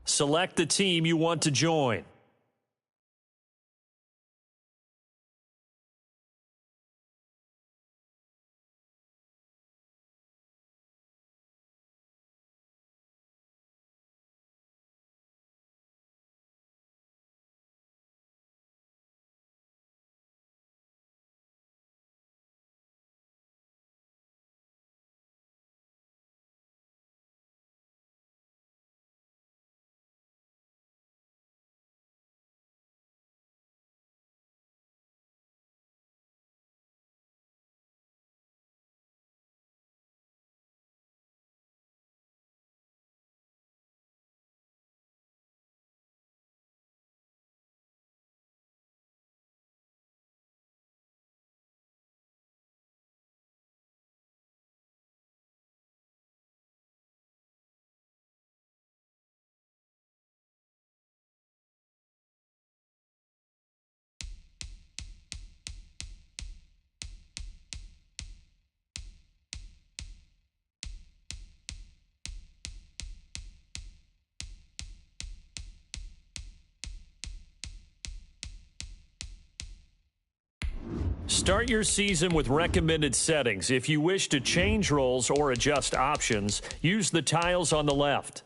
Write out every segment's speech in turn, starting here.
Select the team you want to join. Start your season with recommended settings. If you wish to change roles or adjust options, use the tiles on the left.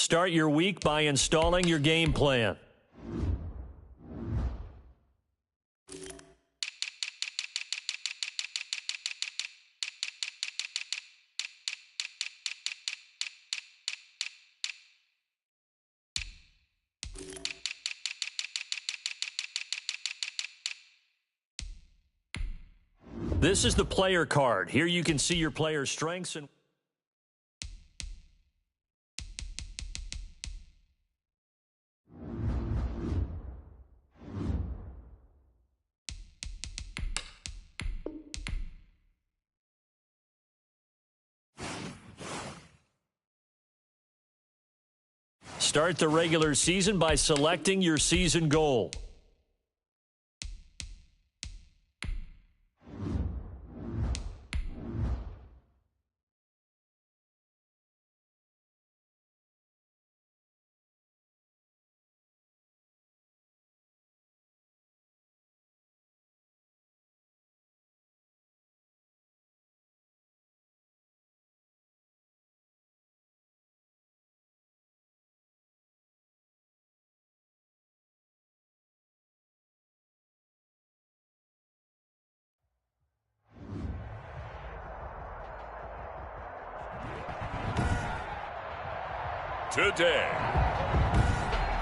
Start your week by installing your game plan. This is the player card. Here you can see your player's strengths and start the regular season by selecting your season goal. Today,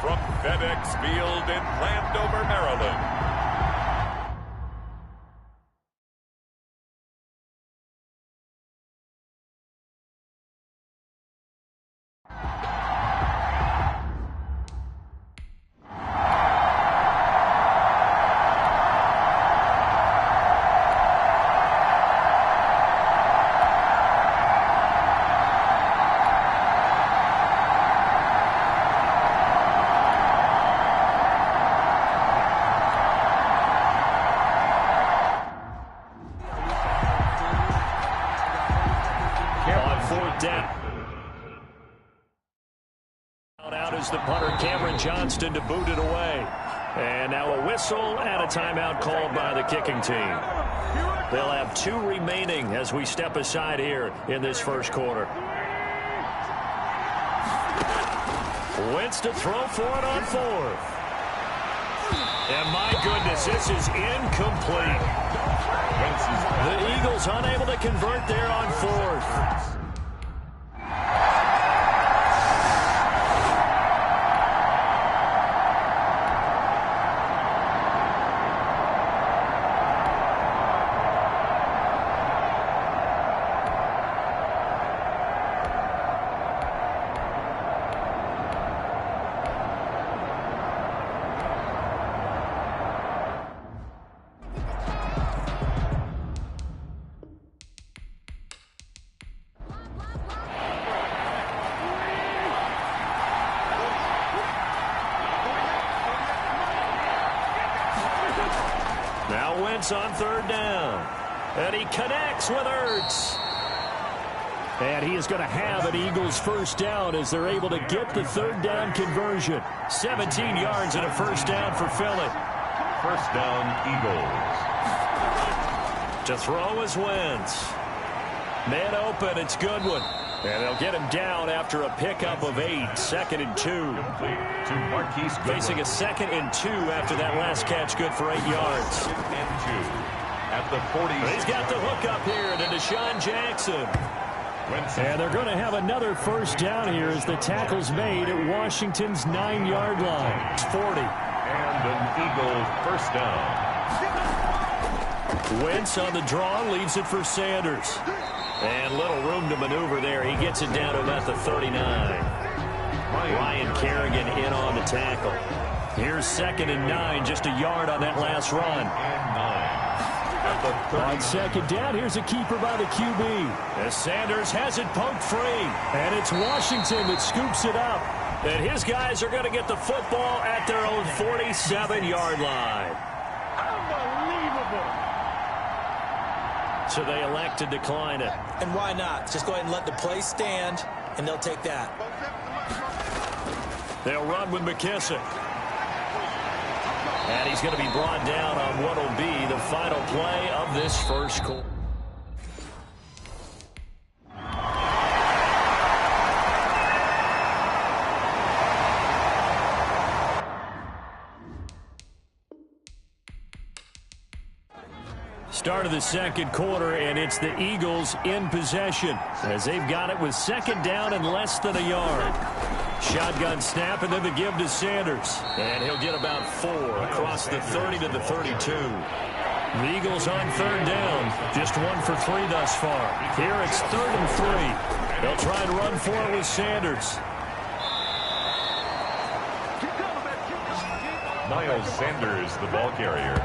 from FedEx Field in Landover, Maryland. 4th down. Out is the punter, Cameron Johnston, to boot it away. And now a whistle and a timeout called by the kicking team. They'll have 2 remaining as we step aside here in this first quarter. Wentz to throw for it on 4th. And my goodness, this is incomplete. The Eagles unable to convert there on 4th. Now Wentz on 3rd down. And he connects with Ertz. And he is going to have an Eagles first down as they're able to get the 3rd down conversion. 17 yards and a first down for Philly. First down, Eagles. To throw is Wentz. Man open, it's Goodwin. And they'll get him down after a pickup of 8. 2nd and 2. To Marquise Goodwin. Facing a 2nd and 2 after that last catch, good for 8 yards. And 2 at the 40. He's got the hook up here to Deshaun Jackson. And they're going to have another first down here as the tackle's made at Washington's 9-yard line. It's 40. And an Eagle first down. Wentz on the draw, leaves it for Sanders. And little room to maneuver there. He gets it down to about the 39. Ryan Kerrigan in on the tackle. Here's 2nd and 9, just a yard on that last run. On 2nd down, here's a keeper by the QB. As Sanders has it poked free. And it's Washington that scoops it up. And his guys are going to get the football at their own 47-yard line. So they elect to decline it. And why not? Just go ahead and let the play stand, and they'll take that. They'll run with McKissick. And he's going to be brought down on what will be the final play of this first quarter. Start of the second quarter, and it's the Eagles in possession as they've got it with 2nd down and less than a yard. Shotgun snap, and then the give to Sanders. And he'll get about 4 across the 30 to the 32. The Eagles on 3rd down. Just 1 for 3 thus far. Here it's 3rd and 3. They'll try and run for it with Sanders. Miles Sanders, the ball carrier.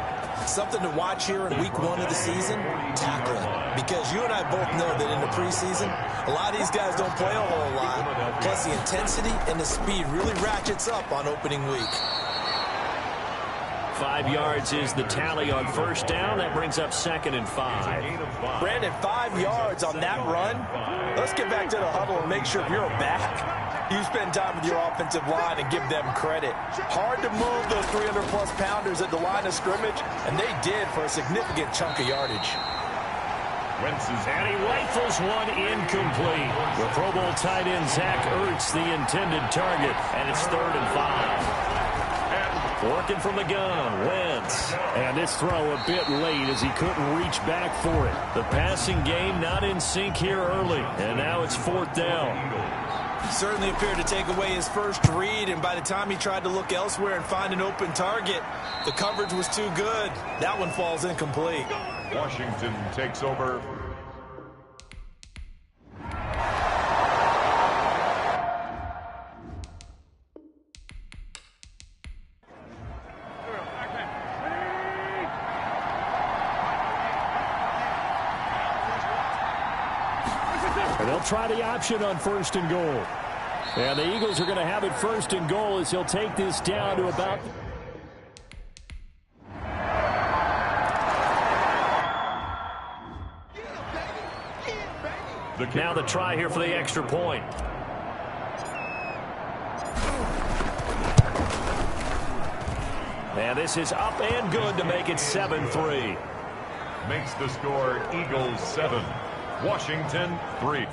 Something to watch here in week 1 of the season, tackling. Because you and I both know that in the preseason, a lot of these guys don't play a whole lot. Plus the intensity and the speed really ratchets up on opening week. 5 yards is the tally on first down. That brings up 2nd and 5. Brandon, 5 yards on that run. Let's get back to the huddle and make sure you're back. You spend time with your offensive line and give them credit. Hard to move those 300-plus pounders at the line of scrimmage, and they did for a significant chunk of yardage. And he rifles one incomplete. The Pro Bowl tight end Zach Ertz, the intended target, and it's 3rd and 5. Working from the gun, Wentz. And this throw a bit late as he couldn't reach back for it. The passing game not in sync here early, and now it's 4th down. Certainly appeared to take away his first read, and by the time he tried to look elsewhere and find an open target, the coverage was too good. That one falls incomplete. Washington takes over. And they'll try the option on 1st and goal. And the Eagles are going to have it 1st and goal as he'll take this down to about... Now the try here for the extra point. And this is up and good to make it 7-3. Makes the score Eagles 7, Washington 3.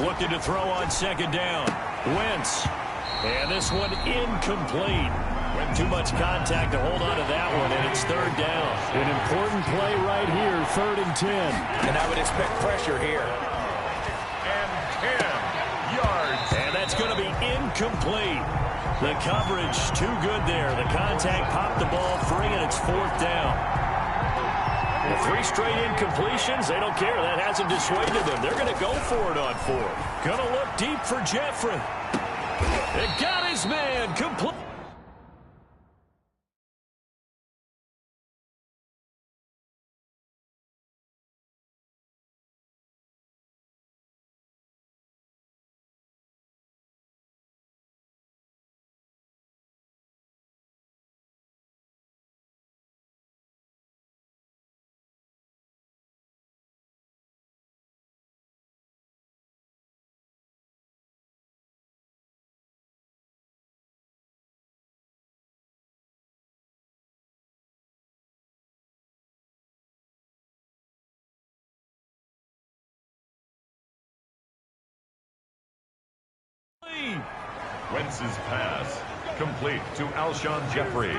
Looking to throw on second down. Wentz. And this one incomplete. With too much contact to hold on to that one, and it's third down. An important play right here, 3rd and 10. And I would expect pressure here. And 10 yards. And that's going to be incomplete. The coverage too good there. The contact popped the ball free, and it's 4th down. With 3 straight incompletions, they don't care. That hasn't dissuaded them. They're going to go for it on 4th. Going to look deep for Jeffrey. It got his man complete. Wentz's pass complete to Alshon Jeffrey.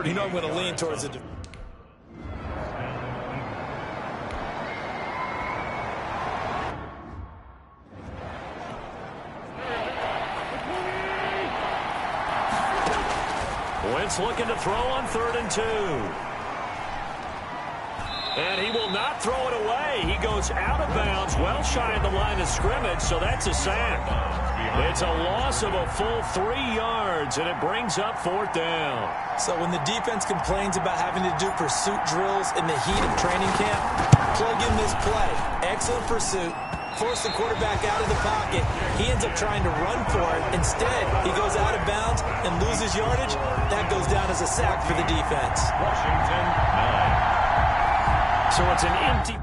You know I'm going to lean towards it. Wentz looking to throw on 3rd and 2. And he will not throw it away. He goes out of bounds, well shy of the line of scrimmage, so that's a sack. It's a loss of a full 3 yards, and it brings up 4th down. So when the defense complains about having to do pursuit drills in the heat of training camp, plug in this play. Excellent pursuit. Force the quarterback out of the pocket. He ends up trying to run for it. Instead, he goes out of bounds and loses yardage. That goes down as a sack for the defense. Washington 9. So it's an empty.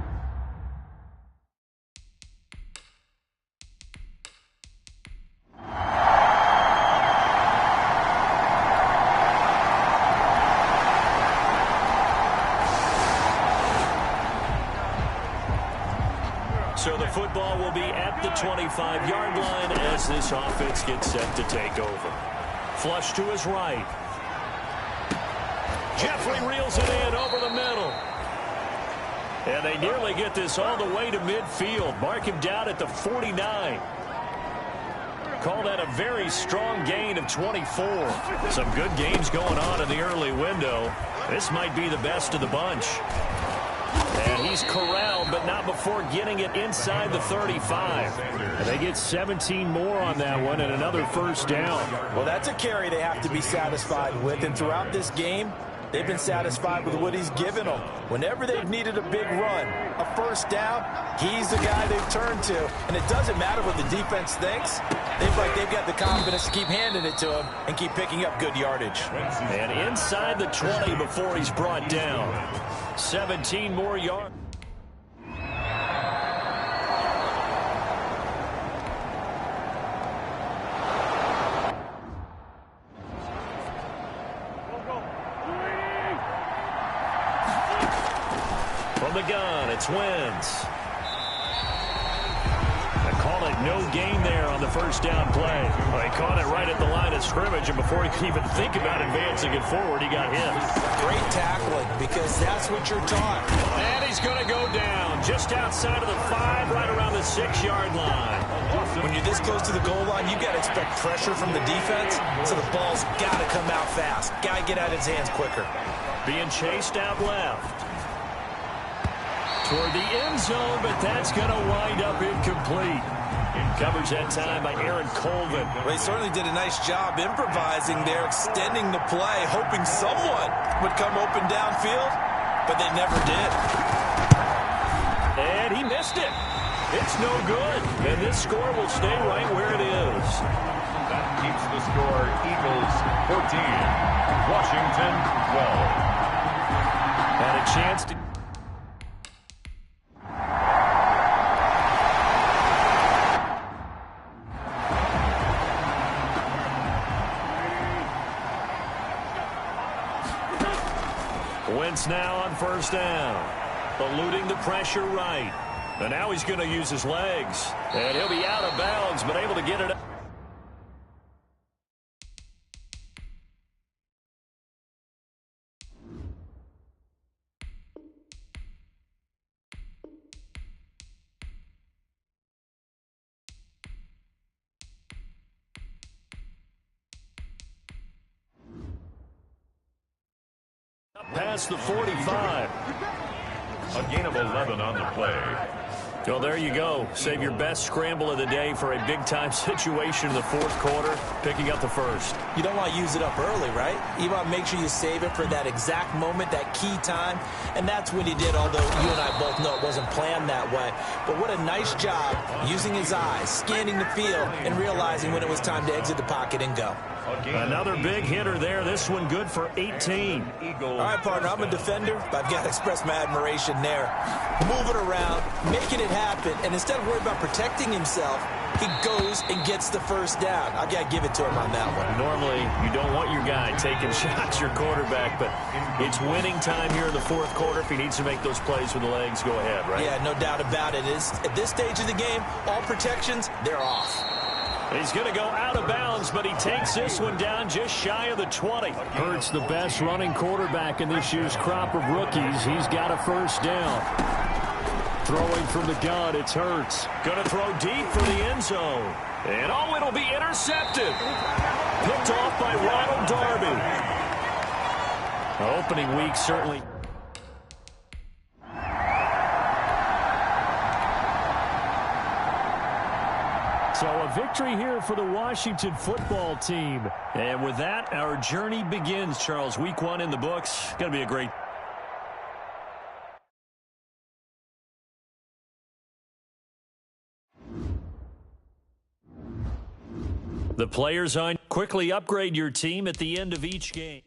So the football will be at the 25-yard line as this offense gets set to take over. Flush to his right. Jeffrey reels it in over the middle. And they nearly get this all the way to midfield. Mark him down at the 49. Call that a very strong gain of 24. Some good games going on in the early window. This might be the best of the bunch. And he's corralled, but not before getting it inside the 35. And they get 17 more on that one and another first down. Well, that's a carry they have to be satisfied with. And throughout this game, They've been satisfied with what he's given them. Whenever they've needed a big run, a first down, he's the guy they've turned to. And it doesn't matter what the defense thinks. They've got the confidence to keep handing it to him and keep picking up good yardage. And inside the 20 before he's brought down. 17 more yards. From the gun, it's Wentz. They call it no gain there on the first down play. Well, he caught it right at the line of scrimmage, and before he could even think about advancing it forward, he got hit. Great tackling, because that's what you're taught. And he's going to go down just outside of the 5, right around the 6-yard line. When you're this close to the goal line, you've got to expect pressure from the defense, so the ball's got to come out fast. Got to get out of his hands quicker. Being chased out left. Toward the end zone, but that's going to wind up incomplete. Covers that time by Aaron Colvin. Well, he certainly did a nice job improvising there, extending the play, hoping someone would come open downfield, but they never did. And he missed it. It's no good. And this score will stay right where it is. That keeps the score Eagles 14, Washington 12. Had a chance to... Wentz now on first down. Eluding the pressure right. And now he's going to use his legs. And he'll be out of bounds, but able to get it up. Past the 45. A gain of 11 on the play. Well, there you go. Save your best scramble of the day for a big-time situation in the fourth quarter, picking up the first. You don't want to use it up early, right? You want to make sure you save it for that exact moment, that key time, and that's what he did, although you and I both know it wasn't planned that way. But what a nice job using his eyes, scanning the field, and realizing when it was time to exit the pocket and go. Another big hitter there. This one good for 18. All right, partner, I'm a defender, but I've got to express my admiration there. Moving around, making it happen, and instead of worrying about protecting himself, he goes and gets the first down. I got to give it to him on that one. Normally, you don't want your guy taking shots, your quarterback, but it's winning time here in the fourth quarter. If he needs to make those plays with the legs, go ahead, right? Yeah, no doubt about it. At this stage of the game, all protections, they're off. He's going to go out of bounds, but he takes this one down just shy of the 20. Hurts the best running quarterback in this year's crop of rookies. He's got a first down. Throwing from the gun, it's Hurts. Going to throw deep for the end zone. And oh, it'll be intercepted. Picked off by Ronald Darby. Opening week certainly. So a victory here for the Washington football team. And with that, our journey begins, Charles. Week 1 in the books. Going to be a great... The players on quickly upgrade your team at the end of each game.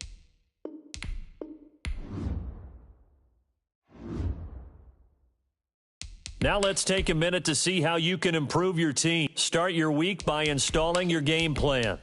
Now let's take a minute to see how you can improve your team. Start your week by installing your game plan.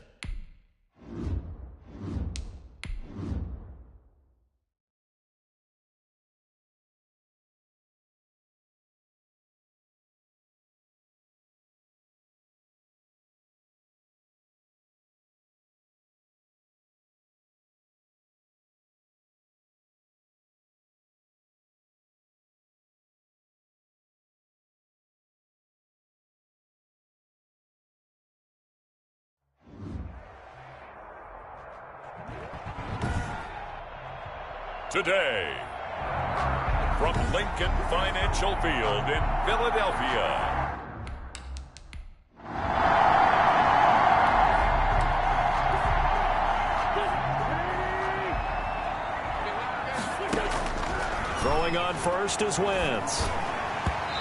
Today, from Lincoln Financial Field in Philadelphia. Throwing on first is Wentz.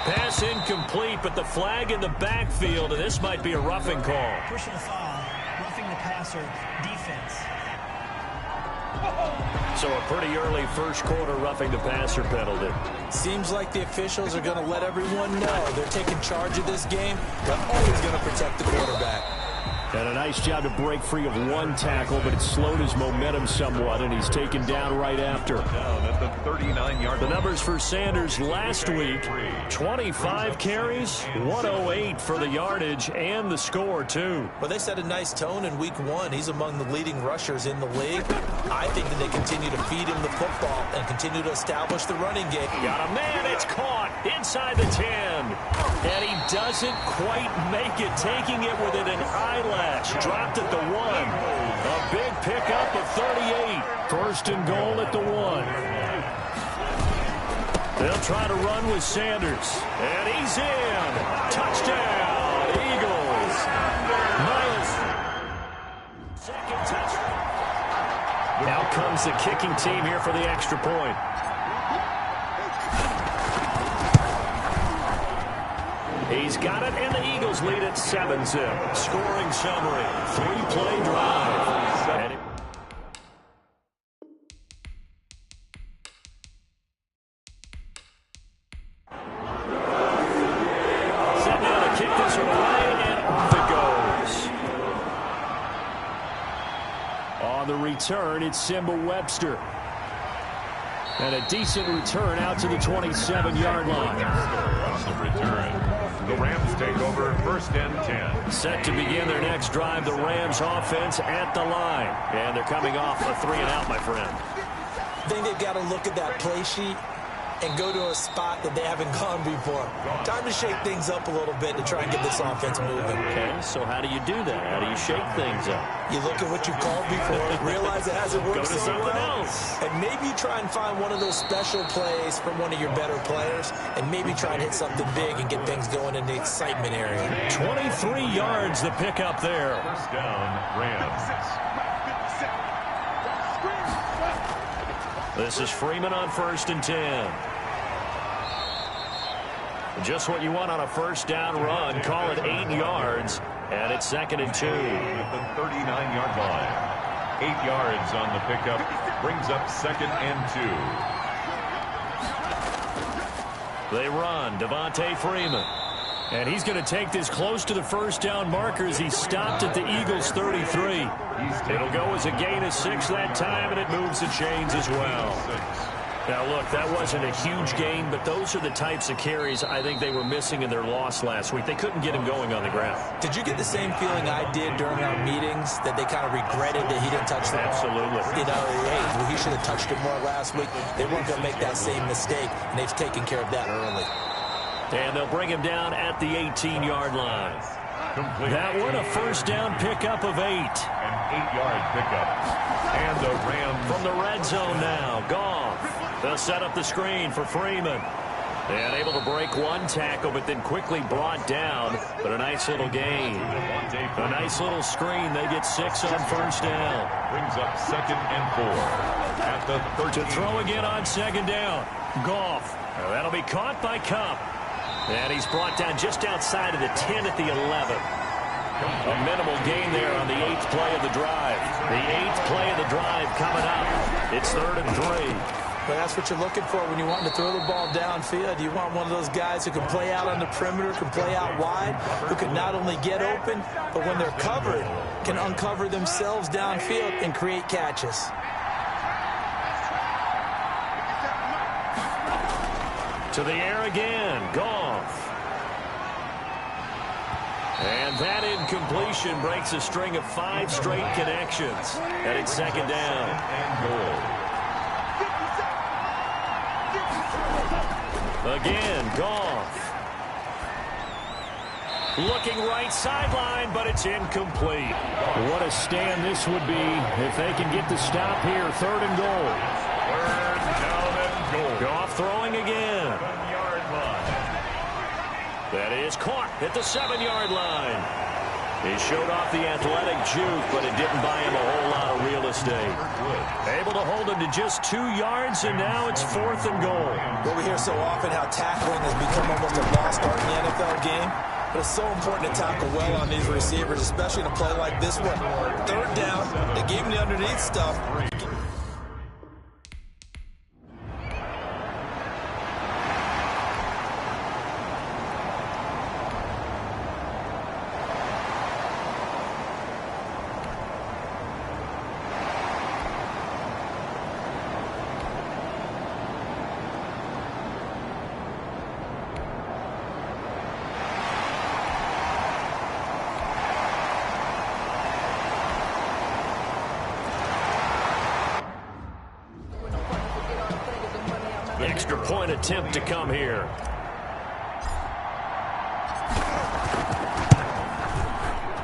Pass incomplete, but the flag in the backfield, and this might be a roughing call. Personal foul, roughing the passer, defense. So a pretty early first quarter roughing the passer penalty. Seems like the officials are going to let everyone know they're taking charge of this game. They're always going to protect the quarterback. And a nice job to break free of one tackle, but it slowed his momentum somewhat, and he's taken down right after. Down at the 39-yard. The numbers for Sanders last week, 25 carries, 108 for the yardage, and the score, too. Well, they set a nice tone in week one. He's among the leading rushers in the league. I think that they continue to feed him the football and continue to establish the running game. Got a man, it's caught inside the 10. And he doesn't quite make it, taking it within an eyelash. Dropped at the 1. A big pickup of 38. First and goal at the 1. They'll try to run with Sanders. And he's in. Touchdown, Eagles. Miles. Second touchdown. Now comes the kicking team here for the extra point. He's got it, and the Eagles lead at 7-zip. Scoring summary, 3-play drive. Set now to kick this away, and off it goes. On the return, it's Simba Webster. And a decent return out to the 27-yard line. The return. The Rams take over first and 10. Set to begin their next drive, the Rams offense at the line. And they're coming off a 3-and-out, my friend. I think they've got to look at that play sheet and go to a spot that they haven't gone before. Time to shake things up a little bit to try and get this offense moving. Okay, so how do you do that? How do you shake things up? You look at what you've called before, realize it hasn't worked Go to so something well, else. and maybe you try and find one of those special plays from one of your better players, and maybe try and hit something big and get things going in the excitement area. 23 yards the pickup there. First down, Rams. This is Freeman on first and 10. Just what you want on a first down run. Call it 8 yards, and it's 2nd and 2. At the 39-yard line. 8 yards on the pickup. Brings up 2nd and 2. They run. Devontae Freeman. And he's going to take this close to the first down marker as he stopped at the Eagles' 33. It'll go as a gain of 6 that time, and it moves the chains as well. Now, look, that wasn't a huge gain, but those are the types of carries I think they were missing in their loss last week. They couldn't get him going on the ground. Did you get the same feeling I did during our meetings, that they kind of regretted that he didn't touch the ball? Absolutely. You know, hey, well, he should have touched it more last week. They weren't going to make that same mistake, and they've taken care of that early. And they'll bring him down at the 18-yard line. Complete. That one, a first down pickup of 8. An 8-yard pickup. And the Rams From the red zone now, Goff. They'll set up the screen for Freeman. And able to break one tackle, but then quickly brought down. But a nice little gain. A nice little screen. They get 6 on first down. brings up 2nd and 4. At the 13. To throw again on 2nd down. Goff. That'll be caught by Cup. And he's brought down just outside of the 10 at the 11. A minimal gain there on the 8th play of the drive. The 8th play of the drive coming up. It's 3rd and 3. But that's what you're looking for when you want to throw the ball downfield. You want one of those guys who can play out on the perimeter, can play out wide, who can not only get open, but when they're covered, can uncover themselves downfield and create catches. To the air again. Goff. And that incompletion breaks a string of 5 straight connections. And it's 2nd down. And goal. Again, Goff. Looking right sideline, but it's incomplete. What a stand this would be if they can get the stop here. 3rd and goal. 3rd down and goal. Goff throwing again. 7-yard line. That is caught at the 7-yard line. He showed off the athletic juke, but it didn't buy him a whole lot of real estate. Able to hold him to just 2 yards, and now it's 4th and goal. Well, we hear so often how tackling has become almost a lost art in the NFL game. But it's so important to tackle well on these receivers, especially in a play like this one. 3rd down, they gave him the underneath stuff. Extra point attempt to come here.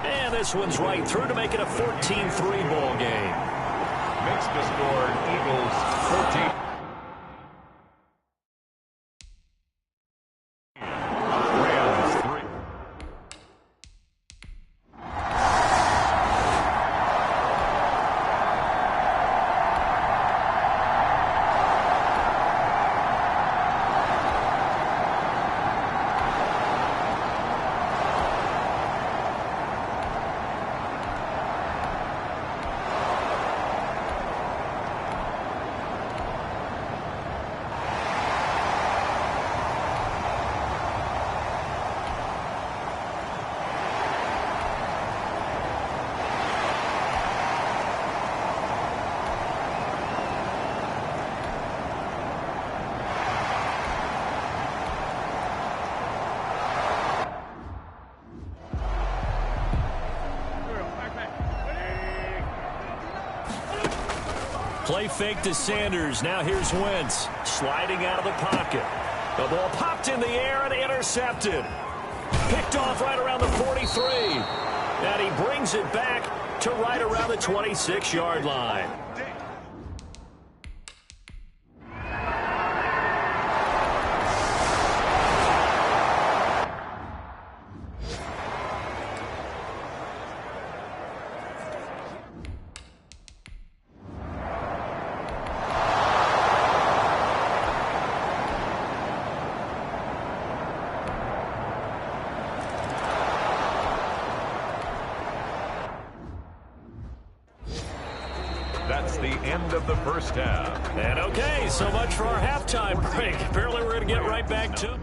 And this one's right through to make it a 14-3 ball game. Makes the score Eagles 14. Play fake to Sanders. Now here's Wentz. Sliding out of the pocket. The ball popped in the air and intercepted. Picked off right around the 43. And he brings it back to right around the 26-yard line. That's the end of the first half. And okay, so much for our halftime break. Apparently we're going to get right back to it.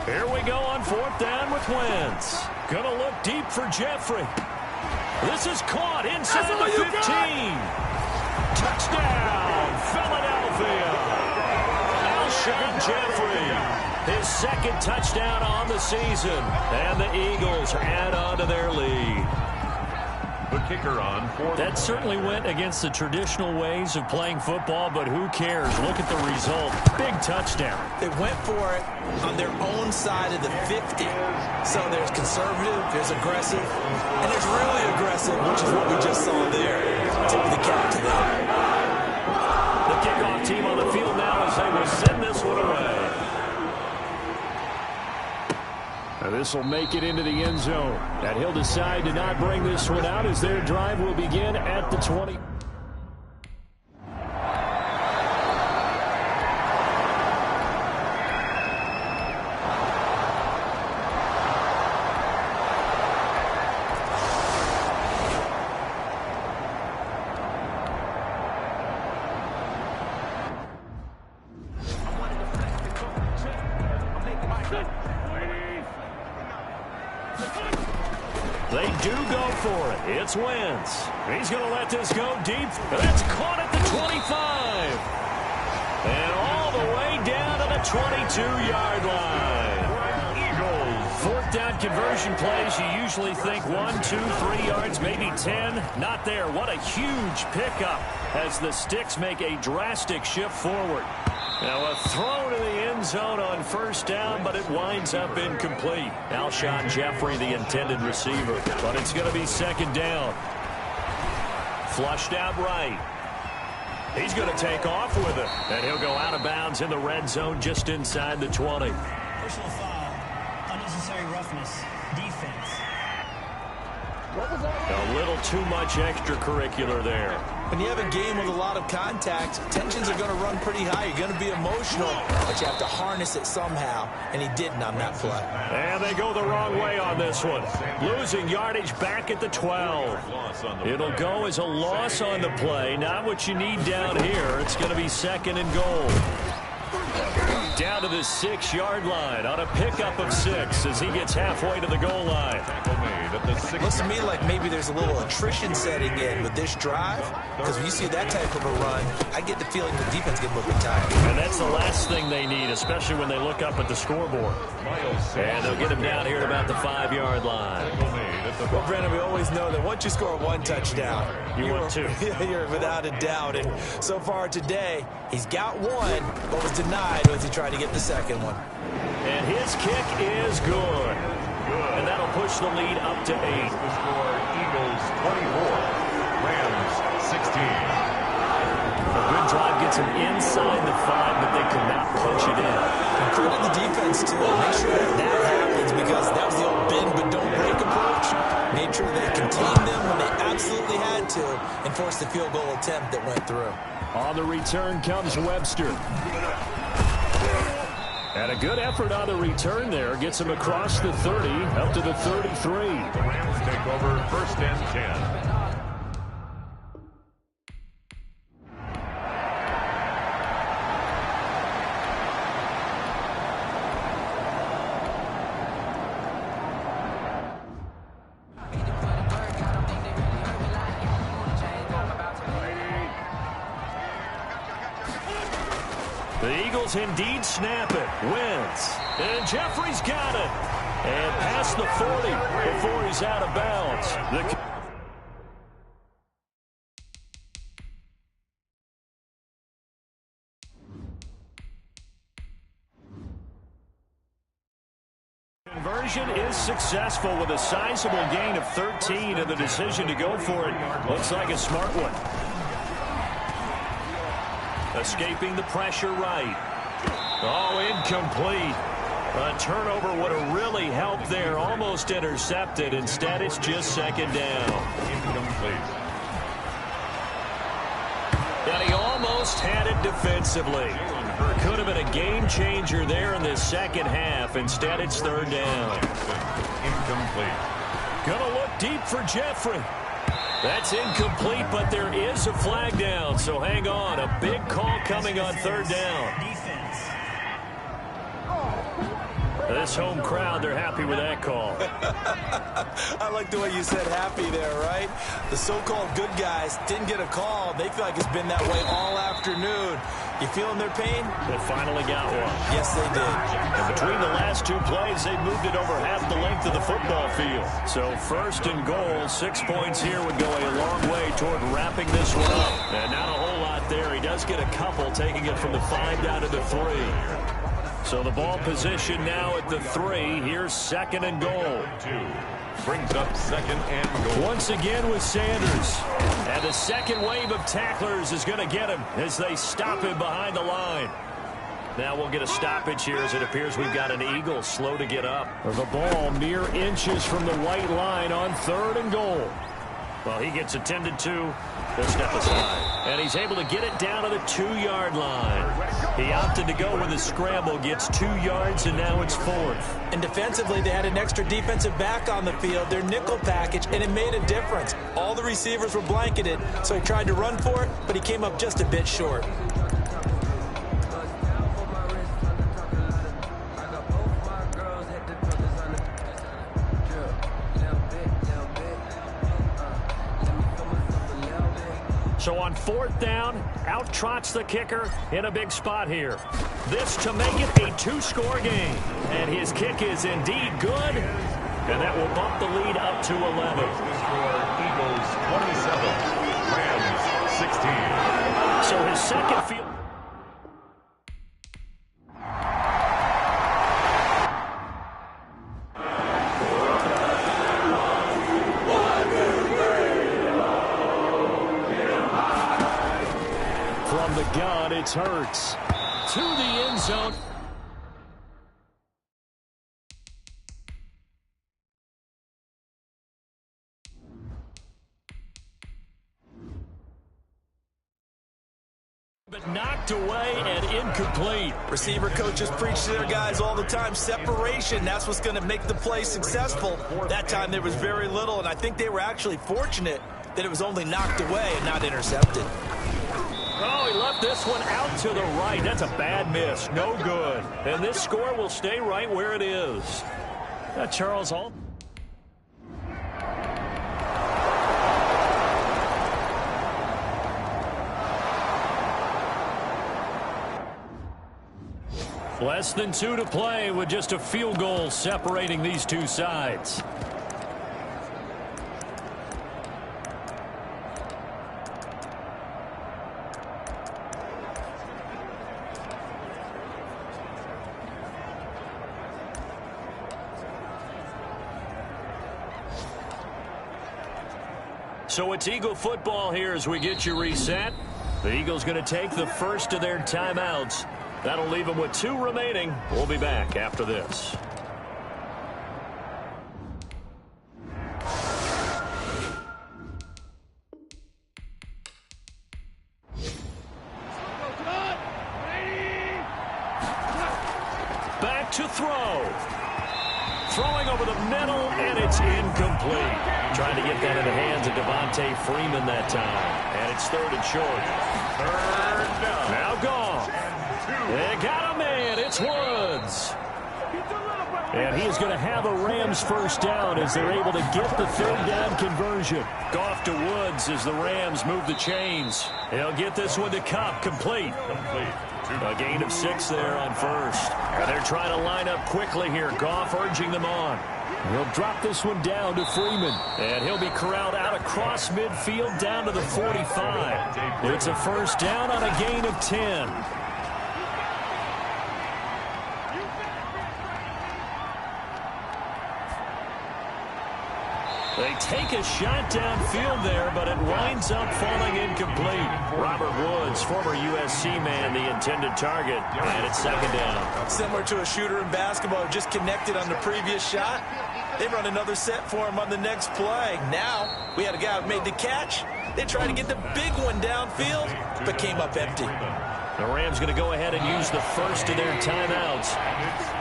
Here we go on 4th down with Wentz. Gonna look deep for Jeffrey. This is caught inside the 15. Touchdown, Philadelphia. Alshon Jeffrey, his 2nd touchdown on the season. And the Eagles add on to their lead. The kicker on 4th. That certainly went against the traditional ways of playing football, but who cares? Look at the result. Big touchdown. They went for it on their own side of the 50. So there's conservative, there's aggressive, and there's really aggressive, which is what we just saw there. Tip of the cap to them. The kickoff team on the field now as they will send this one away. Now this will make it into the end zone. And he'll decide to not bring this one out as their drive will begin at the 20. They do go for it. It's Wentz. He's going to let this go deep. That's caught at the 25. And all the way down to the 22-yard line. Eagles. 4th down conversion plays, you usually think 1, 2, 3 yards, maybe 10. Not there. What a huge pickup as the Sticks make a drastic shift forward. Now a throw to the end zone on first down, but it winds up incomplete. Alshon Jeffrey, the intended receiver, but it's going to be second down. Flushed out right. He's going to take off with it, and he'll go out of bounds in the red zone just inside the 20. Personal foul, unnecessary roughness, defense. A little too much extracurricular there. When you have a game with a lot of contact, tensions are going to run pretty high. You're going to be emotional, but you have to harness it somehow, and he didn't on that play. And they go the wrong way on this one. Losing yardage back at the 12. It'll go as a loss on the play. Not what you need down here. It's going to be second and goal. Down to the 6-yard line on a pickup of 6 as he gets halfway to the goal line. Looks to me like maybe there's a little attrition setting in with this drive, because when you see that type of a run, I get the feeling the defense gets a little bit tired. And that's the last thing they need, especially when they look up at the scoreboard. And they'll get him down here at about the 5-yard line. Well, Brandon, we always know that once you score one touchdown, want two. You're without a doubt. And so far today, he's got one, but was denied as he tried to get the second one. And his kick is good. And that'll push the lead up to 8. The score, Eagles 24, Rams 16. A good drive gets him inside the 5, but they could not punch it in. And credit the defense, too. Make sure that happens, because that was the old bend but don't break approach. Made sure they contained them when they absolutely had to and forced the field goal attempt that went through. On the return comes Webster. And a good effort on the return there. Gets him across the 30, up to the 33. The Rams take over first and 10. The Eagles indeed snap it. Wins. And Jeffrey's got it. And past the 40 before he's out of bounds. Conversion is successful with a sizable gain of 13, and the decision to go for it looks like a smart one. Escaping the pressure right. Oh, incomplete. A turnover would have really helped there. Almost intercepted. Instead, it's just second down. Incomplete. And he almost had it defensively. Could have been a game changer there in the second half. Instead, it's third down. Incomplete. Gonna look deep for Jeffrey. That's incomplete, but there is a flag down, so hang on. A big call coming on third down. Defense. This home crowd, they're happy with that call. I like the way you said happy there, right? The so-called good guys didn't get a call. They feel like it's been that way all afternoon. You feeling their pain? They finally got one. Yes, they did. And between the last two plays, they moved it over half the length of the football field. So first and goal, 6 points here would go a long way toward wrapping this one up. And not a whole lot there. He does get a couple, taking it from the 5 down to the 3. So the ball position now at the 3. Here's second and goal. 2. Brings up second and goal. Once again with Sanders. And the second wave of tacklers is going to get him as they stop him behind the line. Now we'll get a stoppage here as it appears we've got an Eagle slow to get up. The ball mere inches from the white line on third and goal. Well, he gets attended to. He'll step aside. And he's able to get it down to the 2-yard line. He opted to go with a scramble, gets 2 yards, and now it's 4th. And defensively, they had an extra defensive back on the field, their nickel package, and it made a difference. All the receivers were blanketed, so he tried to run for it, but he came up just a bit short. So on 4th down, out trots the kicker in a big spot here. This to make it a 2-score game. And his kick is indeed good. And that will bump the lead up to 11. The score, Eagles 27, Rams 16. So his second field. Hurts to the end zone. But knocked away and incomplete. Receiver coaches preach to their guys all the time. Separation, that's what's going to make the play successful. That time there was very little, and I think they were actually fortunate that it was only knocked away and not intercepted. Oh, he left this one out to the right. That's a bad miss. No good. And this score will stay right where it is. Charles Hall. Less than 2 to play with just a field goal separating these two sides. So it's Eagle football here as we get you reset. The Eagles going to take the first of their timeouts. That'll leave them with 2 remaining. We'll be back after this. Back to throw. Throwing over the middle, and it's incomplete. Trying to get that in the hands of Devontae Freeman that time. And it's 3rd and short. 3rd down. Now gone. They got a man. It's Woods. And he is going to have a Rams first down as they're able to get the 3rd down conversion. Off to Woods as the Rams move the chains. He'll get this one to Cup. Complete. A gain of 6 there on first. And they're trying to line up quickly here. Goff urging them on. He'll drop this one down to Freeman. And he'll be corralled out across midfield down to the 45. It's a first down on a gain of 10. They take a shot downfield there, but it winds up falling incomplete. Robert Woods, former USC man, the intended target, and it's 2nd down. Similar to a shooter in basketball who just connected on the previous shot. They run another set for him on the next play. Now, we had a guy who made the catch. They tried to get the big one downfield, but came up empty. The Rams going to go ahead and use the first of their timeouts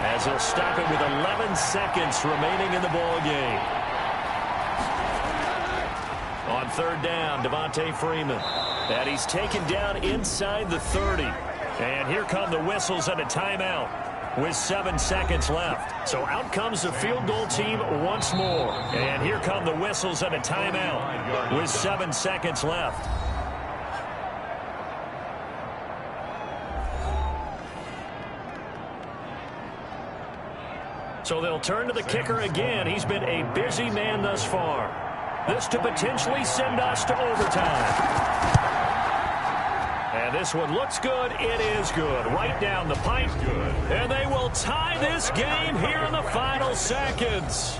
as they'll stop it with 11 seconds remaining in the ball game. On 3rd down, Devontae Freeman. And he's taken down inside the 30. And here come the whistles and a timeout with 7 seconds left. So out comes the field goal team once more. And here come the whistles and a timeout with 7 seconds left. So they'll turn to the kicker again. He's been a busy man thus far. This to potentially send us to overtime. And this one looks good. It is good. Right down the pipe. Good. And they will tie this game here in the final seconds.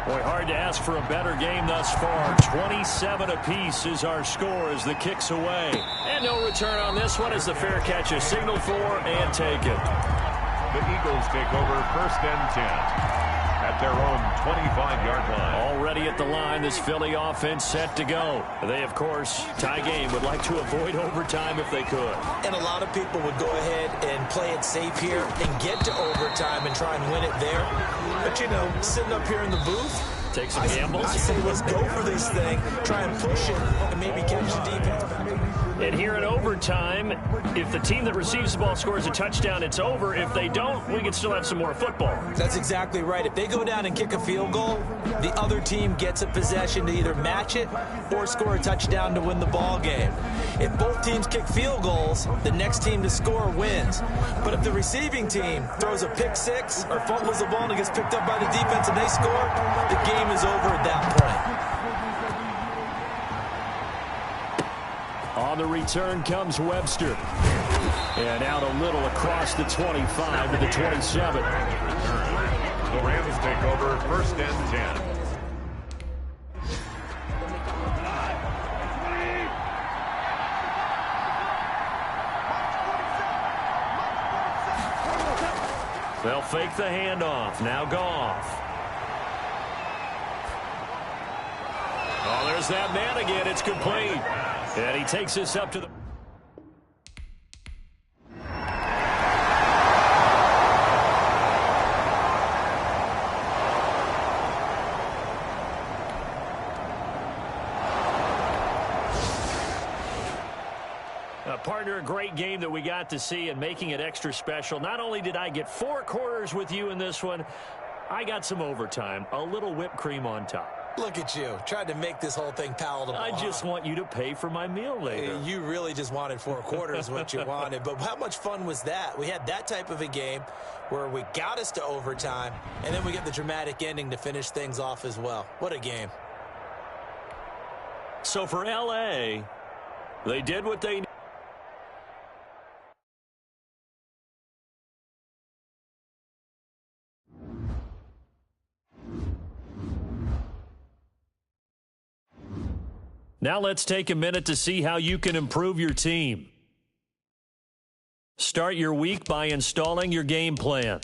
Boy, hard to ask for a better game thus far. 27 apiece is our score as the kick's away. And no return on this one as the fair catch is signaled for and taken. The Eagles take over 1st and 10. At their own 25-yard line. Already at the line, this Philly offense set to go. They, of course, tie game, would like to avoid overtime if they could. And a lot of people would go ahead and play it safe here and get to overtime and try and win it there. But, you know, sitting up here in the booth, take some gambles. I say let's go for this thing, try and push it, and maybe catch the defense. And here in overtime, if the team that receives the ball scores a touchdown, it's over. If they don't, we can still have some more football. That's exactly right. If they go down and kick a field goal, the other team gets a possession to either match it or score a touchdown to win the ball game. If both teams kick field goals, the next team to score wins. But if the receiving team throws a pick six or fumbles the ball and it gets picked up by the defense and they score, the game is over at that point. On the return comes Webster. And out a little across the 25 to the 27. The Rams take over 1st and 10. They'll fake the handoff. Now Goff. Oh, there's that man again. It's complete. And he takes this up to the... Partner, a great game that we got to see and making it extra special. Not only did I get 4 quarters with you in this one, I got some overtime, a little whipped cream on top. Look at you, tried to make this whole thing palatable. I just want you to pay for my meal later. You really just wanted 4 quarters, what you wanted. But how much fun was that? We had that type of a game where we got us to overtime, and then we get the dramatic ending to finish things off as well. What a game. So for L.A., they did what they needed. Now let's take a minute to see how you can improve your team. Start your week by installing your game plan.